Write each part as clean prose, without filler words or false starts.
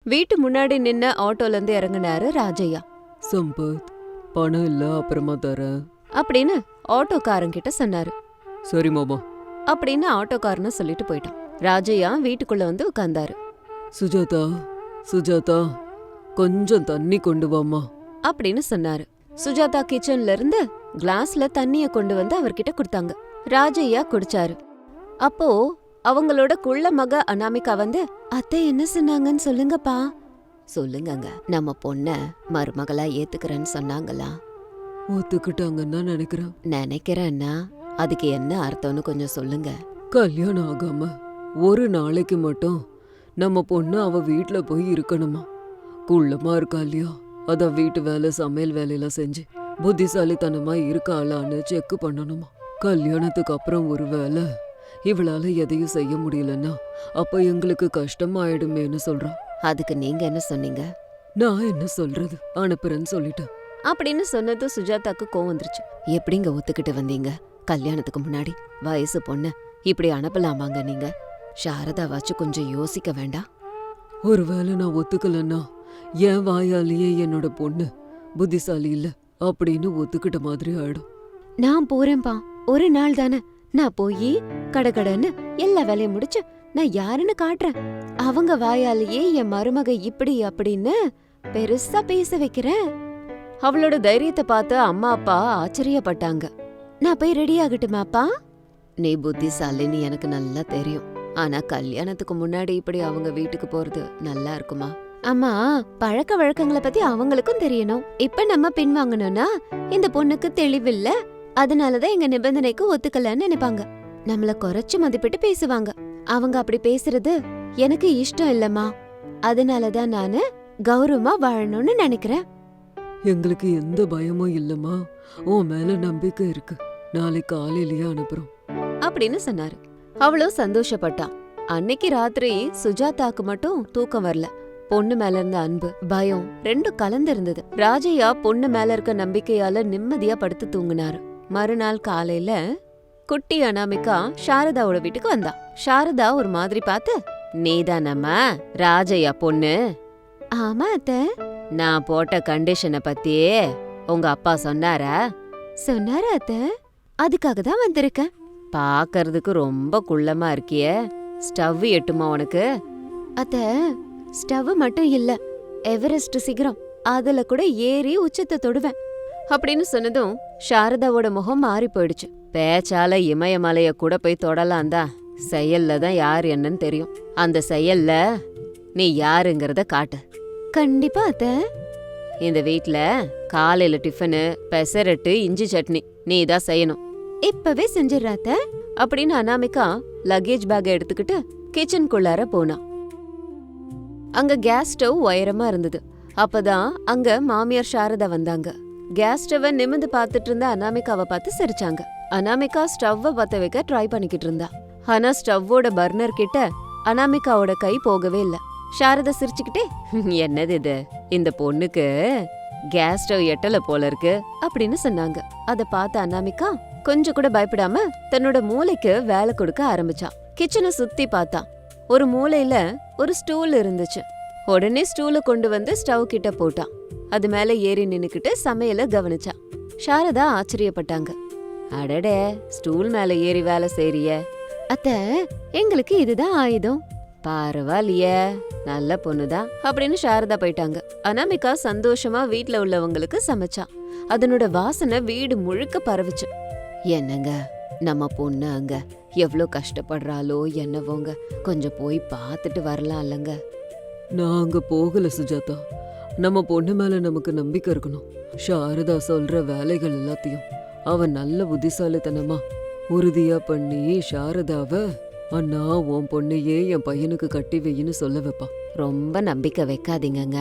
வீட்டு முன்னாடி நின்ன ஆட்டோல இருந்து இறங்குனாரு ராஜையா. சம்பத், பணம் இல்ல, அப்புறமா தரேன் அப்படின்னு ஆட்டோக்காரங்கிட்ட சொன்னாரு. சரி மாமா அப்படின்னு ஆட்டோக்காரன்னு சொல்லிட்டு போயிட்டான். ராஜையா வீட்டுக்குள்ள வந்து உட்கார்ந்தாரு. சுஜாதா, சுஜாதா, கொஞ்சம் தண்ணி கொண்டு வாமா அப்படின்னு சொன்னாரு. சுஜாதா கிச்சன்ல இருந்து கிளாஸ்ல தண்ணிய கொண்டு வந்து அவர்கிட்ட கொடுத்தாங்க. ராஜையா குடிச்சாரு. அப்போ அவங்களோட குள்ள மக அனாமிகா வந்து, அத்தை என்ன சொன்னாங்கன்னு சொல்லுங்கப்பா. சொல்லுங்கங்க, நம்ம பொண்ண மருமகளா ஏத்துக்கிறேன்னு சொன்னாங்களா? ஒத்துக்கிட்டாங்கன்னு நினைக்கிறேன்னா அதுக்கு என்ன அர்த்தம்னு கொஞ்சம் சொல்லுங்க. கல்யாணம் ஆகாம ஒரு நாளைக்கு மட்டும் நம்ம பொண்ணு அவ வீட்டுல போய் இருக்கணுமா? குள்ளமா இருக்கா இல்லையா, அதான் வீட்டு வேலை சமையல் வேலையெல்லாம் செஞ்சு புத்திசாலித்தனமா இருக்காளான்னு செக் பண்ணணுமா? கல்யாணத்துக்கு அப்புறம் ஒரு வேலை இவளால எதையும் செய்ய முடியலன்னா அப்ப எங்களுக்கு கஷ்டம் ஆயிடுமேன்னு சொல்றான். அதுக்கு நீங்க என்ன சொன்னீங்க? நான் என்ன சொல்றது, அனுப்புறேன்னு சொல்லிட்டேன் அப்படின்னு சொன்னது சுஜாதாக்கு கோவம் வந்துருச்சு. எப்படிங்க ஒத்துக்கிட்டு வந்தீங்க? கல்யாணத்துக்கு முன்னாடி வயசு பொண்ணு இப்படி அனுப்பலாமாங்க நீங்க? சாரதாவாச்சும் கொஞ்சம் யோசிக்க வேண்டாம்? ஒருவேளை நான் ஒத்துக்கலன்னா என் வாயாலேயே என்னோட பொண்ணு புத்திசாலி இல்ல அப்படின்னு ஒத்துக்கிட்ட மாதிரி ஆயிடும். நான் போறேன்பா, ஒரு நாள் தானே. நான் போய் கடகடன்னு எல்லா வேலையும் முடிச்சு நான் யாருன்னு காட்டுறேன். அவங்க வாயாலேயே என் மருமக இப்படி அப்படின்னு பெருசா பேச வைக்கிறேன். அவளோட தைரியத்தை பார்த்து அம்மா அப்பா ஆச்சரியப்பட்டாங்க. நான் போய் ரெடி ஆகட்டுமாப்பா? நீ புத்திசாலின்னு எனக்கு நல்லா தெரியும். ஆனா கல்யாணத்துக்கு முன்னாடி இப்படி அவங்க வீட்டுக்கு போறது நல்லா இருக்குமா? அம்மா, பழக்க வழக்கங்களை பத்தி அவங்களுக்கும் தெரியணும். இப்ப நம்ம பின்வாங்கணும்னா இந்த பொண்ணுக்கு தெளிவில்ல, அதனாலதான் எங்க நிபந்தனைக்கு ஒத்துக்கலன்னு நினைப்பாங்க. நம்மள குறைச்சு மதிப்பிட்டு பேசுவாங்க. அவங்க அப்படி பேசுறது எனக்கு இஷ்டம் இல்லம்மா. அதனாலதான் நானு கௌரவமா வாழணும்னு நினைக்கிறேன். எங்களுக்கு எந்த பயமும் இல்லம்மா, உன் மேல நம்பிக்கை இருக்கு. நாளைக்கு காலையிலேயே அனுப்புறோம் அப்படின்னு சொன்னாரு. அவளும் சந்தோஷப்பட்டான். அன்னைக்கு ராத்திரி சுஜாதாக்கு மட்டும் தூக்கம் வரல. பொண்ணு மேல இருந்த அன்பு, பயம் ரெண்டும் கலந்து இருந்தது. ராஜையா பொண்ணு மேல இருக்க நம்பிக்கையால நிம்மதியா படுத்து தூங்குனாரு. மறுநாள் காலையில குட்டி அனாமிகா சாரதாவோட வீட்டுக்கு வந்தா. சாரதா ஒரு மாதிரி பார்த்து, நீதானம்மா ராஜையா பொண்ணு? ஆமா அத்தை. நான் போட்ட கண்டிஷனை பத்தி உங்க அப்பா சொன்னாரா? சொன்னாரு அத்தை, அதுக்காக தான் வந்திருக்கேன். பாக்கறதுக்கு ரொம்ப குள்ளமா இருக்கியே, ஸ்டவ் எட்டுமா உனக்கு? அத்தை, ஸ்டவ் மட்டும் இல்ல, எவரெஸ்ட் சிகரம் அதுல கூட ஏறி உச்சத்தை தொடுவேன் அப்படின்னு சொன்னதும் சாரதாவோட முகம் மாறி போயிடுச்சு. பேச்சால இமயமலைய கூட போய் தொடலாம் தான், செயல்ல தான் யார் என்னன்னு தெரியும். அந்த செயல்ல நீ யாருங்கறத காட்டு. கண்டிப்பா அத்த. இந்த வீட்ல காலையில டிஃபனு பெசரட்டு இஞ்சி சட்னி நீ தான் செய்யணும். இப்பவே செஞ்சிடறாத்த அப்படின்னு அனாமிகா லக்கேஜ் பேக் எடுத்துக்கிட்டு கிச்சனுக்குள்ளார போனா. அங்க கேஸ் ஸ்டவ் உயரமா இருந்தது. அப்பதான் அங்க மாமியார் சாரதா வந்தாங்க. கேஸ் ஸ்டவ் நிமிந்து பாத்துட்டு இருந்த அனாமிகாவை பார்த்து சிரிச்சாங்க. அனாமிகா ஸ்டவ்வை பத்த வைக்க ட்ரை பண்ணிக்கிட்டு இருந்தா. ஆனா ஸ்டவ்வோட பர்னர் கிட்ட அனாமிகாவோட கை போகவே இல்ல. சாரதா சிரிச்சுக்கிட்டே, என்னது இது, இந்த பொண்ணுக்கு கேஸ் ஸ்டவ் எட்டல போல இருக்கு அப்படின்னு சொன்னாங்க. அத பார்த்த அனாமிகா கொஞ்சம் கூட பயப்படாம தன்னோட மூளைக்கு வேலை கொடுக்க ஆரம்பிச்சா. கிச்சனை சுத்தி பார்த்தா. ஒரு மூலையில ஒரு ஸ்டூல் இருந்துச்சு. உடனே ஸ்டூல கொண்டு வந்து ஸ்டவ் கிட்ட போட்டான். அது மேல ஏறி நின்னுக்கிட்டு சமையல கவனிச்சா. சாரதா ஆச்சரியப்பட்டாங்க. அடடே, ஸ்டூல் மேல ஏறி வேலை செய்றிய அத்த, எங்களுக்கு இதுதான் ஆயுதம். பரவாயில்லையே, நல்ல பொண்ணுதான் அப்படின்னு சாரதா போயிட்டாங்க. அனாமிகா சந்தோஷமா வீட்ல உள்ளவங்களுக்கு சமைச்சா. அதனோட வாசனை வீடு முழுக்க பரவுச்சு. என்னங்க, நம்ம பொண்ணு அங்க எவ்ளோ கஷ்டப்படுறாளோ என்னவோங்க, கொஞ்சம் போய் பார்த்துட்டு வரலாம் இல்லங்க? நான் அங்க போகல சுஜாதா. நம்ம பொண்ணு மேல நமக்கு நம்பிக்கை இருக்கணும். சாரதா சொல்ற வேலைகள் எல்லாத்தையும் அவன் நல்ல புத்திசாலித்தனமா உறுதியா பண்ணி சாரதாவ, அண்ணா உன் பொண்ணையே என் பையனுக்கு கட்டி வையின்னு சொல்ல வைப்பா. ரொம்ப நம்பிக்கை வைக்காதீங்கங்க.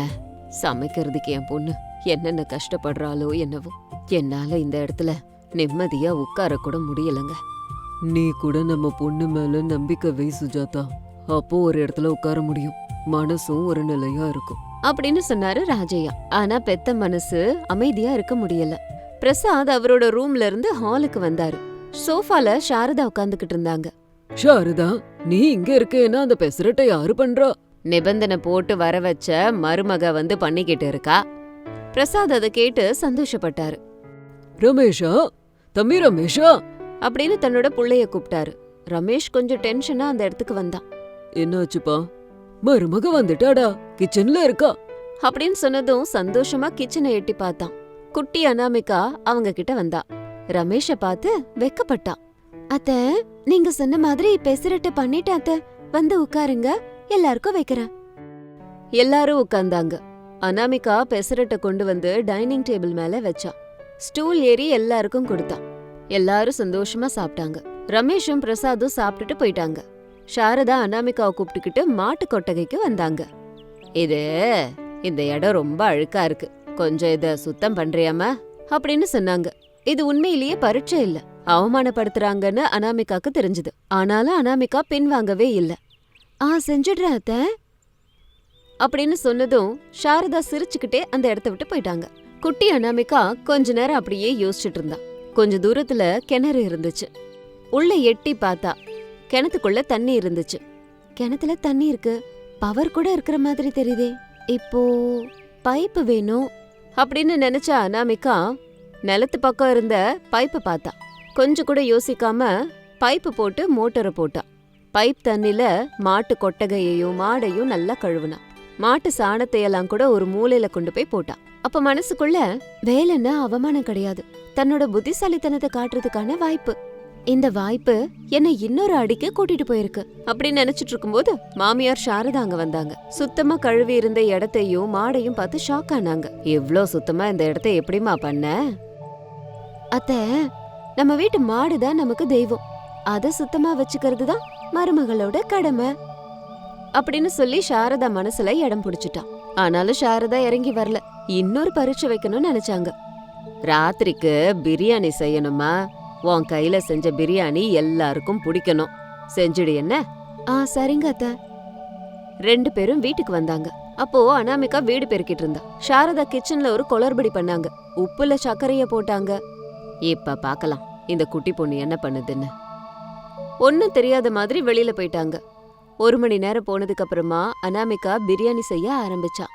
சமைக்கிறதுக்கு என் பொண்ணு என்னென்ன கஷ்டப்படுறாளோ என்னவோ, என்னால இந்த இடத்துல நிம்மதியா உட்கார கூட முடியலங்க. நீ கூட நம்ம பொண்ணு மேல நம்பிக்கை வை சுஜாதா, அப்போ ஒரு இடத்துல உட்கார முடியும், மனசும் ஒரு நிலையா இருக்கும் அப்படின்னு சொன்னாரு ராஜையா. ஆனா பெத்த மனசு அமைதியா இருக்க முடியல. பிரசாத் அவரோட ரூம்ல இருந்து ஹாலுக்கு வந்தாரு. சோஃபால சாரதா உட்காந்துக்கிட்டு இருந்தாங்க. சாரதா, நீ இங்க இருக்கேன்னா அந்த பெசரட்டை யாரு பண்றா? நிபந்தனை போட்டு வர வச்ச மருமக வந்து பண்ணிக்கிட்டு இருக்கா. பிரசாத் அதை கேட்டு சந்தோஷப்பட்டாரு. ரமேஷா, தம்பி ரமேஷா அப்படின்னு தன்னோட புள்ளைய கூப்பிட்டாரு. ரமேஷ் கொஞ்சம் டென்ஷனா அந்த இடத்துக்கு வந்தான். என்னாச்சுப்பா? மருமக வந்துட்டாடா, கிச்சன்ல இருக்கா அப்படின்னு சொன்னதும் சந்தோஷமா கிச்சனை எட்டி பார்த்தான். குட்டி அனாமிகா அவங்க கிட்ட வந்தா. ரமேஷ பார்த்து வெக்கப்பட்டா. அத்த, நீங்க சொன்ன மாதிரி பெசரட்டு பண்ணிட்டேன் அத்த, வந்து உட்காருங்க, எல்லாருக்கும் வைக்கிறேன். எல்லாரும் உட்கார்ந்தாங்க. அனாமிகா பெசரட்டை கொண்டு வந்து டைனிங் டேபிள் மேல வச்சா. ஸ்டூல் ஏறி எல்லாருக்கும் கொடுத்தா. எல்லாரும் சந்தோஷமா சாப்பிட்டாங்க. ரமேஷும் பிரசாதும் சாப்பிட்டுட்டு போயிட்டாங்க. சாரதா அனாமிகாவை கூப்பிட்டுக்கிட்டு மாட்டு கொட்டகைக்கு வந்தாங்க. இந்த இடம் ரொம்ப அழுக்கா இருக்கு, கொஞ்சம் இத சுத்தம் பண்றியாமா அப்படின்னு சொன்னாங்க. இது உண்மையிலேயே பரீட்சை இல்ல, அவமானப்படுத்துறாங்கன்னு அனாமிகாக்கு தெரிஞ்சது. ஆனாலும் அனாமிகா பின்வாங்கவே இல்ல. செஞ்சிடுறேன் அத்த அப்படின்னு சொன்னதும் சாரதா சிரிச்சுக்கிட்டே அந்த இடத்த விட்டு போயிட்டாங்க. குட்டி அனாமிகா கொஞ்ச நேரம் அப்படியே யோசிச்சுட்டு இருந்தா. கொஞ்ச தூரத்துல கிணறு இருந்துச்சு. உள்ள எட்டி பார்த்தா கிணத்துக்குள்ள தண்ணி இருந்துச்சு. கிணத்துல தண்ணி இருக்கு, பவர் கூட இருக்கிற மாதிரி தெரியுதே. இப்போ பைப்பு வேணும் அப்படின்னு நினைச்ச அனாமிகா நிலத்து பக்கம் இருந்த பைப்பை பார்த்தா. கொஞ்சம் கூட யோசிக்காம பைப்பு போட்டு மோட்டரை போட்டா. பைப் தண்ணில மாட்டு கொட்டகையையும் மாடையும் நல்லா கழுவுனா. மாட்டு சாணத்தையெல்லாம் கூட ஒரு மூலையில கொண்டு போய் போட்டா. அப்ப மனசுக்குள்ள வேலைன்னா அவமானம் கிடையாது, தன்னோட புத்திசாலித்தனத்தை காட்டுறதுக்கான வாய்ப்பு. இந்த வாய்ப்பு என்னை இன்னொரு அடிக்கு கூட்டிட்டு போயிருக்கு அப்படின்னு நினைச்சிட்டு இருக்கும்போது மாமியார் சாரதா அங்க வந்தாங்க. சுத்தமா கழுவி இருந்த இடத்தையும் மாடையும் பார்த்து ஷாக் ஆனாங்க. எவ்ளோ சுத்தமா இந்த இடத்த எப்படிமா பண்ண? அத்த, நம்ம வீட்டு மாடுதான் நமக்கு தெய்வம், அத சுத்தமா வச்சுக்கிறது தான் மருமகளோட கடமை அப்படின்னு சொல்லி சாரதா மனசுல இடம் பிடிச்சிட்டான். ஆனாலும் சாரதா இறங்கி வரல. இன்னொரு பரீட்சை வைக்கணும்னு நினைச்சாங்க. ராத்திரிக்கு பிரியாணி செய்யணுமா? உன் கையில செஞ்ச பிரியாணி எல்லாருக்கும் பிடிக்கணும், செஞ்சுடு என்ன? சரிங்க அத்த. 2 பேரும் வீட்டுக்கு வந்தாங்க. அப்போ அனாமிகா வீடு பெருக்கிட்டு இருந்தா. சாரதா கிச்சன்ல ஒரு குளறுபடி பண்ணாங்க. உப்புல சர்க்கரைய போட்டாங்க. இப்ப பாக்கலாம் இந்த குட்டி பொண்ணு என்ன பண்ணுதுன்னு. ஒன்னும் தெரியாத மாதிரி வெளியில போயிட்டாங்க. 1 மணி நேரம் போனதுக்கு அப்புறமா அனாமிகா பிரியாணி செய்ய ஆரம்பிச்சா.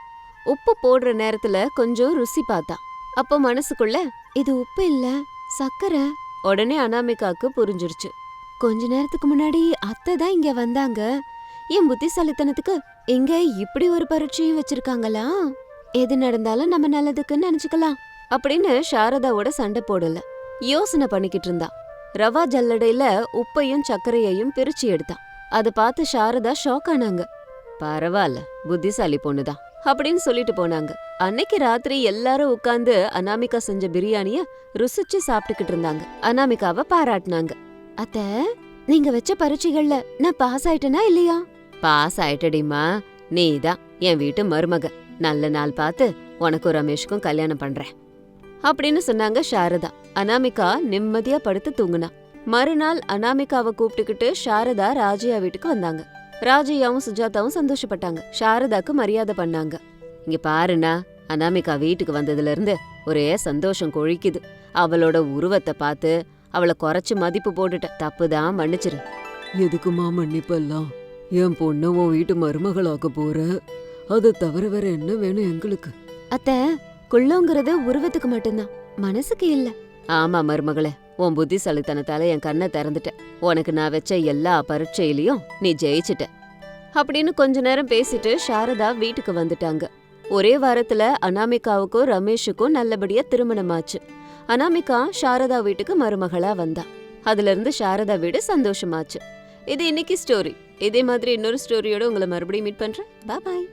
உப்பு போடுற நேரத்துல கொஞ்சம் ருசி பார்த்தா. அப்போ மனசுக்குள்ள இது உப்பு இல்ல, சர்க்கரை. உடனே அனாமிகாக்கு புரிஞ்சிருச்சு. கொஞ்ச நேரத்துக்கு முன்னாடி அத்தை தான் இங்க வந்தாங்க. என் புத்திசாலித்தனத்துக்கு இங்க இப்படி ஒரு பரீட்சையும் வச்சிருக்காங்களா? எது நடந்தாலும் நம்ம நல்லதுக்குன்னு நினைச்சுக்கலாம் அப்படின்னு சாரதாவோட சண்டை போடல, யோசனை பண்ணிக்கிட்டு இருந்தா. ரவா ஜல்லடையில உப்பையும் சர்க்கரையையும் பிரிச்சு எடுத்தான். அதை பார்த்து சாரதா ஷாக் ஆனாங்க. பரவாயில்ல, புத்திசாலி பொண்ணுதான் அப்படின்னு சொல்லிட்டு போனாங்க. அன்னைக்கு ராத்திரி எல்லாரும் உட்கார்ந்து அனாமிகா செஞ்ச பிரியாணிய ருசிச்சு சாப்பிட்டுக்கிட்டு இருந்தாங்க. அனாமிகாவை பாராட்டினாங்க. அத்த, நீங்க வச்ச பரீட்சைகள்ல நான் பாஸ் ஆயிட்டேனா இல்லையா? பாஸ் ஆயிட்டடிமா, நீதான் என் வீட்டு மருமக. நல்ல நாள் பார்த்து உனக்கும் ரமேஷ்க்கும் கல்யாணம் பண்றேன் அப்படின்னு சொன்னாங்க சாரதா. அனாமிகா நிம்மதியா படுத்து தூங்குனா. மறுநாள் அனாமிகாவை கூப்பிட்டுக்கிட்டு சாரதா ராஜையா வீட்டுக்கு வந்தாங்க. ராஜையாவும் சுஜாதாவும் சந்தோஷப்பட்டாங்க. சாரதாக்கு மரியாதை பண்ணாங்க. இங்க பாருண்ணா, அனாமிகா வீட்டுக்கு வந்ததுல இருந்து ஒரே சந்தோஷம் கொழிக்குது. அவளோட உருவத்தை பார்த்து அவளை குறைச்சு மதிப்பு போட்டுட்ட, தப்புதான், மன்னிச்சிரு. எதுக்குமா மன்னிப்பெல்லாம்? என் பொண்ணு உன் வீட்டு மருமகளாக்க போற, அதை தவிர வேற என்ன வேணும் எங்களுக்கு? அத்த, குள்ளோங்கிறது உருவத்துக்கு மட்டும்தான், மனசுக்கு இல்ல. ஆமா மருமகளே, உன் புத்திசாலித்தனத்தால என் கண்ணை திறந்துட்ட. உனக்கு நான் வச்ச எல்லா பரீட்சையிலயும் நீ ஜெயிச்சிட்ட அப்படின்னு கொஞ்ச நேரம் பேசிட்டு சாரதா வீட்டுக்கு வந்துட்டாங்க. ஒரே வாரத்துல அனாமிகாவுக்கும் ரமேஷுக்கும் நல்லபடியா திருமணமாச்சு. அனாமிகா சாரதா வீட்டுக்கு மருமகளா வந்தா. அதுல இருந்து சாரதா வீடு சந்தோஷமாச்சு. இது இன்னைக்கு ஸ்டோரி. இதே மாதிரி இன்னொரு ஸ்டோரியோட உங்களை மறுபடியும் மீட் பண்றேன். பாய்.